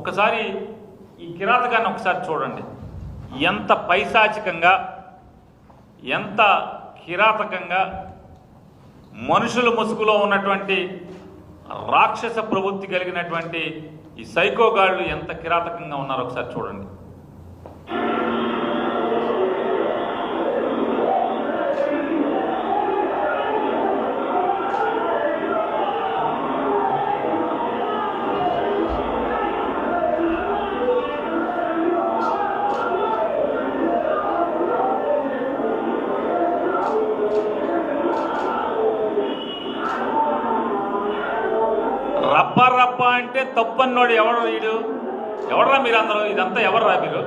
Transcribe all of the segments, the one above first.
ఒక్కసారి ఈ కిరాతకాన్ని ఒకసారి చూడండి. ఎంత పైశాచికంగా, ఎంత కిరాతకంగా మనుషుల ముసుగులో ఉన్నటువంటి రాక్షస ప్రవృత్తి కలిగినటువంటి ఈ సైకోగాళ్ళు ఎంత కిరాతకంగా ఉన్నారో ఒకసారి చూడండి. రప్ప రప్ప అంటే తప్పన్నోడు ఎవడు? వీడు ఎవడరా మీరందరూ? ఇదంతా ఎవర్రా మీరు?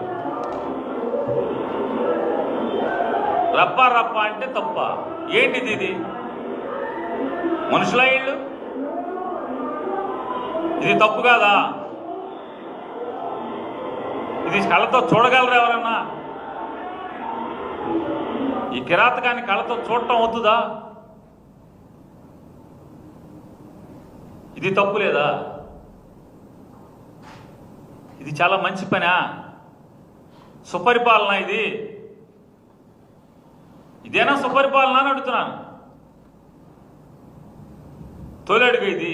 రప్ప రప్ప అంటే తప్ప ఏంటిది? ఇది మనుషుల వీళ్ళు? ఇది తప్పు కాదా? ఇది కళ్ళతో చూడగలరా ఎవరన్నా? ఈ కిరాతకాన్ని కళ్ళతో చూడటం అవుతుందా? ఇది తప్పు లేదా? ఇది చాలా మంచి పనా? సుపరిపాలన ఇది? ఇదేనా సుపరిపాలన అని అడుగుతున్నాను. తోలేడుగా ఇది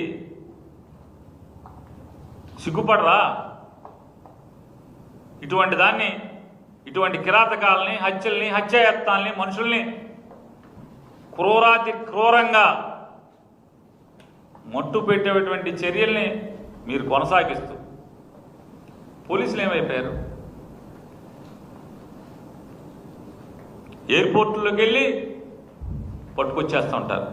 సిగ్గుపడరా? ఇటువంటి దాన్ని, ఇటువంటి కిరాతకాలని, హత్యల్ని, హత్యాయత్నాల్ని, మనుషుల్ని క్రూరాతి క్రూరంగా మట్టు పెట్టేటువంటి చర్యల్ని మీరు కొనసాగిస్తూ పోలీసులు ఏమైపోయారు? ఎయిర్పోర్టులోకి వెళ్ళి పట్టుకొచ్చేస్తూ ఉంటారు.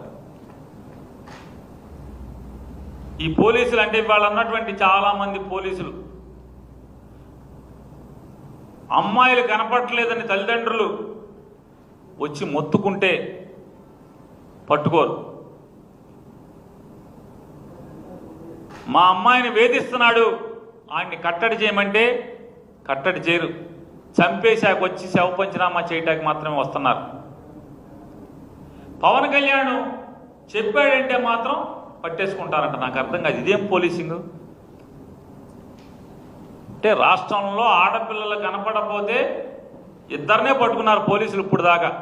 ఈ పోలీసులు అంటే ఇవాళ ఉన్నటువంటి చాలామంది పోలీసులు అమ్మాయిలు కనపడలేదని తల్లిదండ్రులు వచ్చి మొత్తుకుంటే పట్టుకోరు. మా అమ్మాయిని వేధిస్తున్నాడు, ఆయన్ని కట్టడి చేయమంటే కట్టడి చేయరు. చంపేశాక వచ్చి శవ పంచనామా చేయటానికి మాత్రమే వస్తున్నారు. పవన్ కళ్యాణ్ చెప్పాడంటే మాత్రం పట్టేసుకుంటారంట. నాకు అర్థం కాదు, ఇదేం పోలీసింగ్ అంటే? రాష్ట్రంలో ఆడపిల్లలు కనపడకపోతే ఇద్దరినే పట్టుకున్నారు పోలీసులు ఇప్పుడు దాకా.